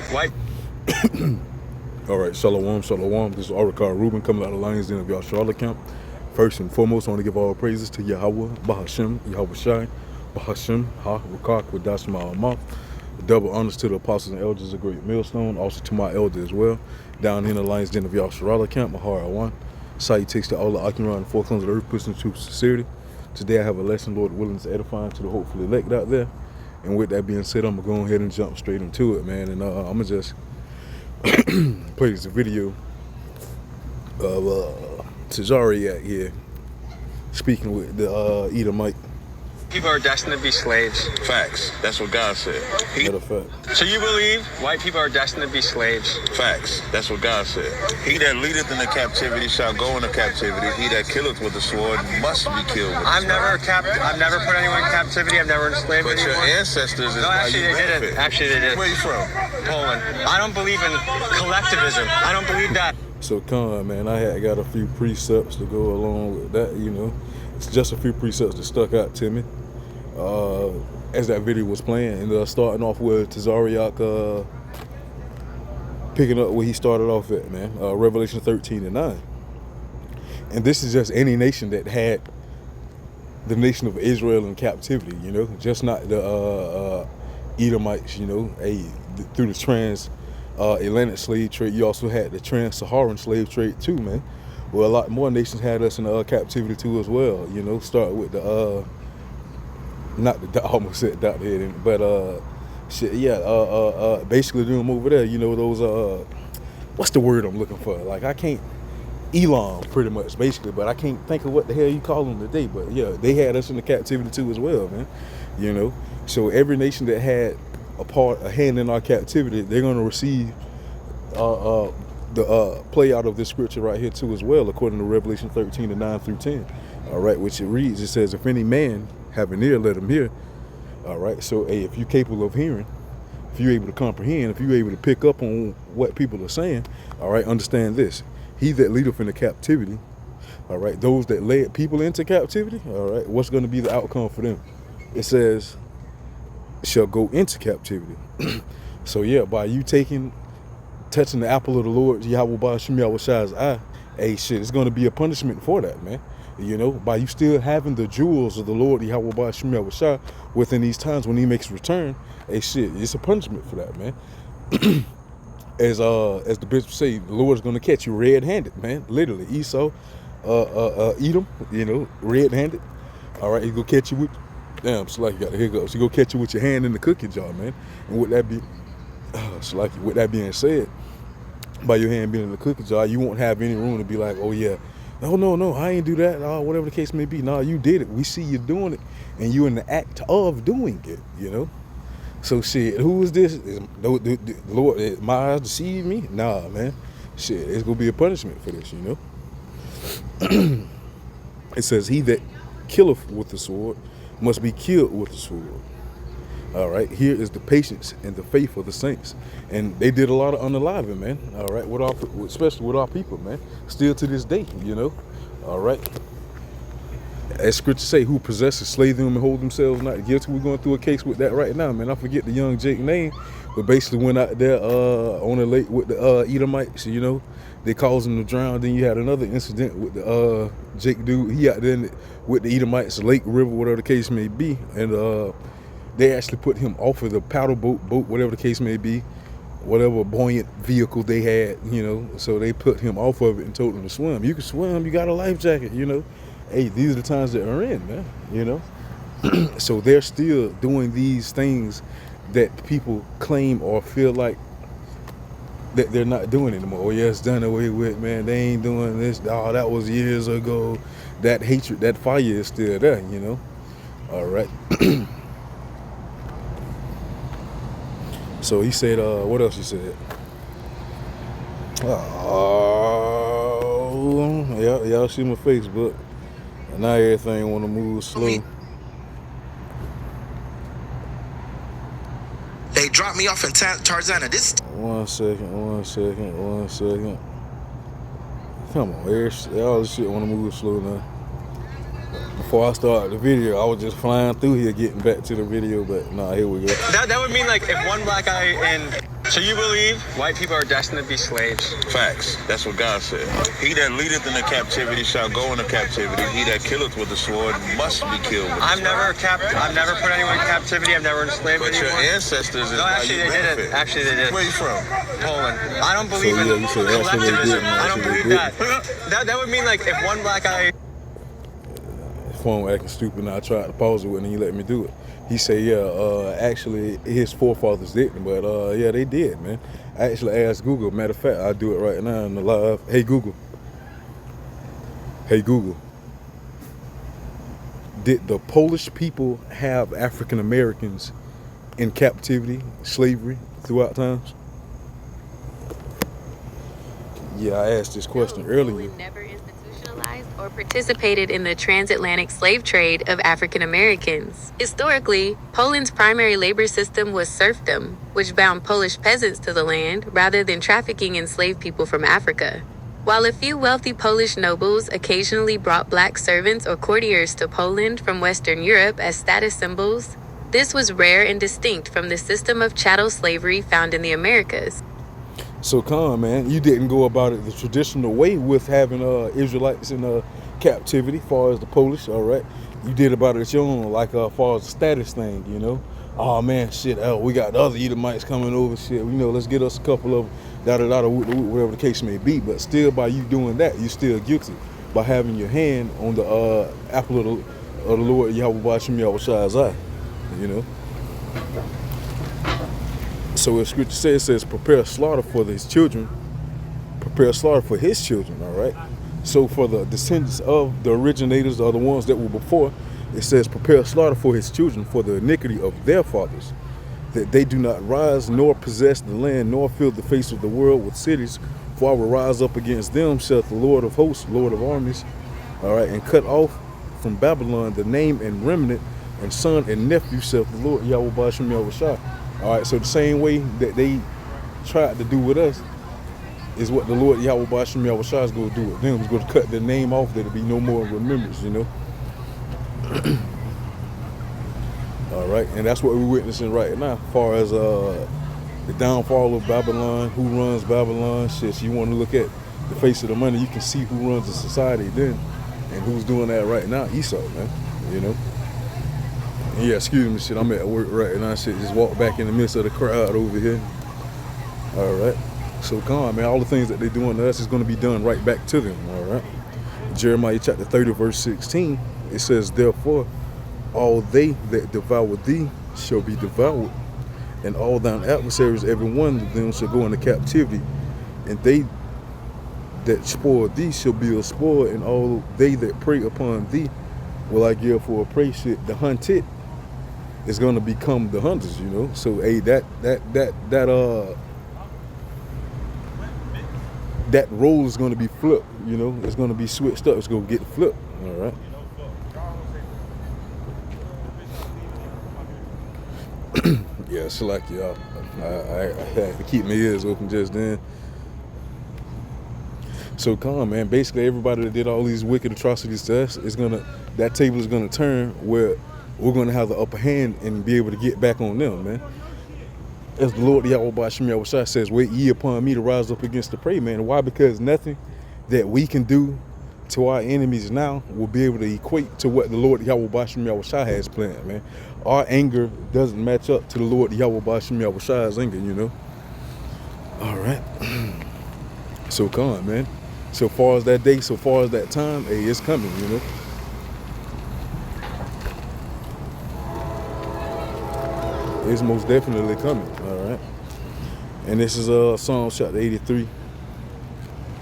White. All right, shalom, shalom. This is Arakar Reuben coming out of the Lions Den of Yahshua camp. First and foremost, I want to give all praises to Yahweh, Bahashem, Yahweh Shai, Bahashem, Ha, Rakak, Wadash Ma'amah. Double honors to the apostles and elders of Great Millstone, also to my elder as well. Down here in the Lions Den of Yahshua camp, Mahar Awan. Salutations to all the Akiran and four corners of the earth, pushing truth sincerity. Today I have a lesson, Lord willing, to edifying to the hopefully elect out there. And with that being said, I'm going to go ahead and jump straight into it, man. And I'm going to just play this video of Tazari out here speaking with the Edomite. People are destined to be slaves. Facts. That's what God said. Matter of fact. So you believe white people are destined to be slaves? Facts. That's what God said. He that leadeth into captivity shall go into captivity. He that killeth with the sword must be killed with the sword. I've never put anyone in captivity. I've never enslaved But anyone. your ancestors is No, actually how you they benefit. did it. Actually they did. Where you from? Poland. I don't believe in collectivism. I don't believe that. So come, man, I had got a few precepts to go along with that, you know. It's just a few precepts that stuck out to me as that video was playing. And starting off with Tazariak picking up where he started off at, man. Revelation 13 and 9. And this is just any nation that had the nation of Israel in captivity, you know. Just not the Edomites, you know. Through the trans-Atlantic slave trade, you also had the trans-Saharan slave trade too, man. Well, a lot more nations had us in captivity too as well, you know. Start with the not the I almost said Dr. Head, but shit, yeah, basically them over there, you know, those what's the word I'm looking for? Like I can't Elam pretty much basically, but I can't think of what the hell you call them today. But yeah, they had us in the captivity too as well, man. You know, so every nation that had a hand in our captivity, they're gonna receive the play out of this scripture right here too as well, according to Revelation 13 and 9 through 10. All right, which it reads, it says, if any man have an ear, let him hear. All right, so hey, if you're capable of hearing, if you're able to comprehend, if you're able to pick up on what people are saying, all right, understand this. He that leadeth into captivity, all right, those that led people into captivity, all right, what's going to be the outcome for them? It says, shall go into captivity. So yeah, by you touching the apple of the Lord, Yahweh Ba'ashem Yahweh Shai's eye, hey shit, it's going to be a punishment for that, man. You know, by you still having the jewels of the Lord Yahweh Ba'ashem Yahweh Shai within these times when he makes his return, hey shit, it's a punishment for that, man. As the bishop say, the Lord's going to catch you red-handed, man. Literally, Esau, Edom, you know, red-handed. All right, he gonna catch you with. Damn, Slacky got the hiccups. He gonna catch you with your hand in the cookie jar, man. And with that be, Slacky, with that being said, by your hand being in the cookie jar, you won't have any room to be like, oh yeah, no, I ain't do that. Whatever the case may be. Nah, you did it. We see you doing it, and you in the act of doing it. You know. So shit, who is this? The Lord, my eyes deceive me? Nah, man. Shit, it's gonna be a punishment for this, you know. It says, he that killeth with the sword must be killed with the sword. All right, here is the patience and the faith of the saints. And they did a lot of unaliving, man. All right, especially with our people, man. Still to this day, you know. All right. As scripture say, who possesses, slay them and hold themselves not guilty. We're going through a case with that right now, man. I forget the young Jake name, but basically went out there on the lake with the Edomites, you know. They caused him to drown. Then you had another incident with the Jake dude. He out there with the Edomites, lake, river, whatever the case may be. And they actually put him off of the paddle boat, whatever the case may be, whatever buoyant vehicle they had, you know. So they put him off of it and told him to swim. You can swim, you got a life jacket, you know. Hey, these are the times that are in, man, you know. So they're still doing these things that people claim or feel like that they're not doing anymore. Oh yeah, it's done away with, man. They ain't doing this. Oh, that was years ago. That hatred, that fire is still there, you know. All right. So he said, what else he said? Oh, yeah, y'all see my Facebook. And now everything want to move slow. They dropped me off in Tarzana. This. One second. Come on, all this shit want to move slow now. Before I start the video, I was just flying through here getting back to the video, but nah, here we go. That would mean like if one black guy in. So you believe white people are destined to be slaves? Facts. That's what God said. He that leadeth in the captivity shall go into captivity. He that killeth with the sword must be killed with the sword. I've never put anyone in captivity. I've never enslaved But anyone. your ancestors is No, actually they didn't. Actually they did. Where you from? Poland. I don't believe So, yeah, in you said actually they collectivism. didn't, I don't actually believe they that. That would mean like if one black guy. Phone acting stupid, and I tried to pause it and he let me do it. He said, yeah, actually his forefathers didn't, but yeah, they did, man. I actually asked Google. Matter of fact, I'll do it right now in the live. Hey Google. Hey Google. Did the Polish people have African Americans in captivity, slavery throughout times? Yeah, I asked this question earlier. Poland never institutionalized or participated in the transatlantic slave trade of African Americans. Historically, Poland's primary labor system was serfdom, which bound Polish peasants to the land rather than trafficking enslaved people from Africa. While a few wealthy Polish nobles occasionally brought black servants or courtiers to Poland from Western Europe as status symbols, this was rare and distinct from the system of chattel slavery found in the Americas. So come on, man, you didn't go about it the traditional way with having Israelites in captivity, as far as the Polish, all right? You did about it your own, like as far as the status thing, you know? Oh man, shit, we got the other Edomites coming over, shit, you know, let's get us a couple of da-da-da, whatever the case may be. But still, by you doing that, you're still guilty by having your hand on the apple of the Lord Yahweh Bashim Yahushai's eye, you know? So as scripture says, it says, prepare slaughter for his children, prepare slaughter for his children, all right? So for the descendants of the originators, or the ones that were before, it says, prepare slaughter for his children for the iniquity of their fathers, that they do not rise nor possess the land, nor fill the face of the world with cities, for I will rise up against them, saith the Lord of hosts, Lord of armies, all right, and cut off from Babylon the name and remnant, and son and nephew, saith the Lord Yahweh Bashim Yahushai. All right, so the same way that they tried to do with us is what the Lord Yahweh Bashim Yahushai is going to do with them. He's going to cut their name off, that it'll be no more remembrance, you know. All right, and that's what we're witnessing right now, as far as the downfall of Babylon, who runs Babylon, shit. So you want to look at the face of the money, you can see who runs the society then, and who's doing that right now, Esau, man, you know. And yeah, excuse me, shit, I'm at work right now, shit, just walk back in the midst of the crowd over here. All right, so come on, man, all the things that they're doing to us is going to be done right back to them, all right. Jeremiah chapter 30, verse 16, it says, therefore, all they that devour thee shall be devoured, and all thine adversaries, every one of them shall go into captivity, and they that spoil thee shall be a spoil, and all they that prey upon thee will I give for a prey. Shit, the hunted is going to become the hunters, you know. So hey, that role is going to be flipped, you know. It's going to be switched up. It's going to get flipped, all right. Yeah, it's like y'all. I had to keep my ears open just then. So come on, man. Basically, everybody that did all these wicked atrocities to us that table is gonna turn where we're gonna have the upper hand and be able to get back on them, man. As the Lord Yahweh Bashim Yahushai says, wait ye upon me to rise up against the prey, man. Why? Because nothing that we can do to our enemies now will be able to equate to what the Lord Yahweh Bashim Yahushai has planned, man. Our anger doesn't match up to the Lord Yahweh Bashim Yahushai's anger, you know. All right. So come on, man. So far as that day, so far as that time, hey, it's coming, you know. It's most definitely coming, all right. And this is Psalm chapter 83.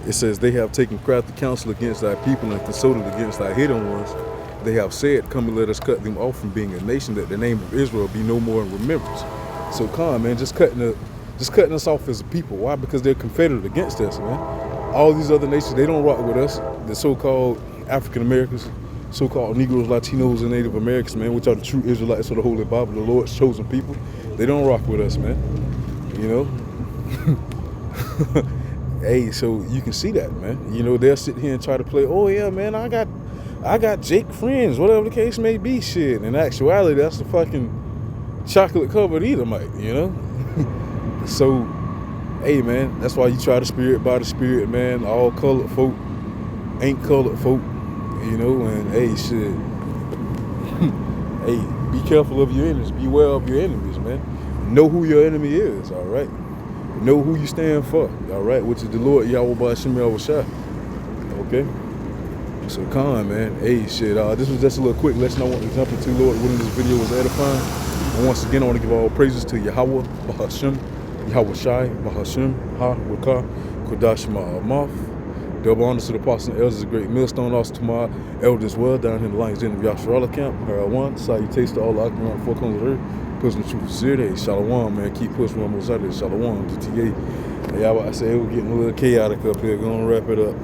It says, they have taken crafty counsel against thy people and consulted against thy hidden ones. They have said, come and let us cut them off from being a nation, that the name of Israel be no more in remembrance. So come on, man, just cutting us off as a people. Why? Because they're confederate against us, man. All these other nations, they don't rock with us. The so-called African Americans, so-called Negroes, Latinos, and Native Americans, man, which are the true Israelites of the Holy Bible, the Lord's chosen people. They don't rock with us, man. You know? Hey, so you can see that, man. You know, they'll sit here and try to play, oh yeah, man, I got I got Jake friends, whatever the case may be, shit. In actuality, that's the fucking chocolate covered Edomite, you know? So, hey man, that's why you try the spirit by the spirit, man. All colored folk ain't colored folk, you know, and hey shit. Hey, be careful of your enemies, beware of your enemies, man. Know who your enemy is, alright? Know who you stand for, alright, which is the Lord Yahweh Ba'Shem Yahushua. Okay? So Khan, man, hey shit, this was just a little quick lesson I want to jump into, Lord, when this video was edifying. And once again, I want to give all praises to Yahweh Ba'Shem, Yahweh Shai, Ba'Shem, Ha, Wakah, Kodash Ma'amath. Double honors to the apostles and elders, a great millstone, also to my elders as well, down here in the Lions Den of Yasharallah camp. Harold one, salutations to all the Akim around the four corners of the earth, pushing the truth of Zirde, Shalom, man, keep pushing one more side of Shalom, GTA. Hey, I say we're getting a little chaotic up here, gonna wrap it up.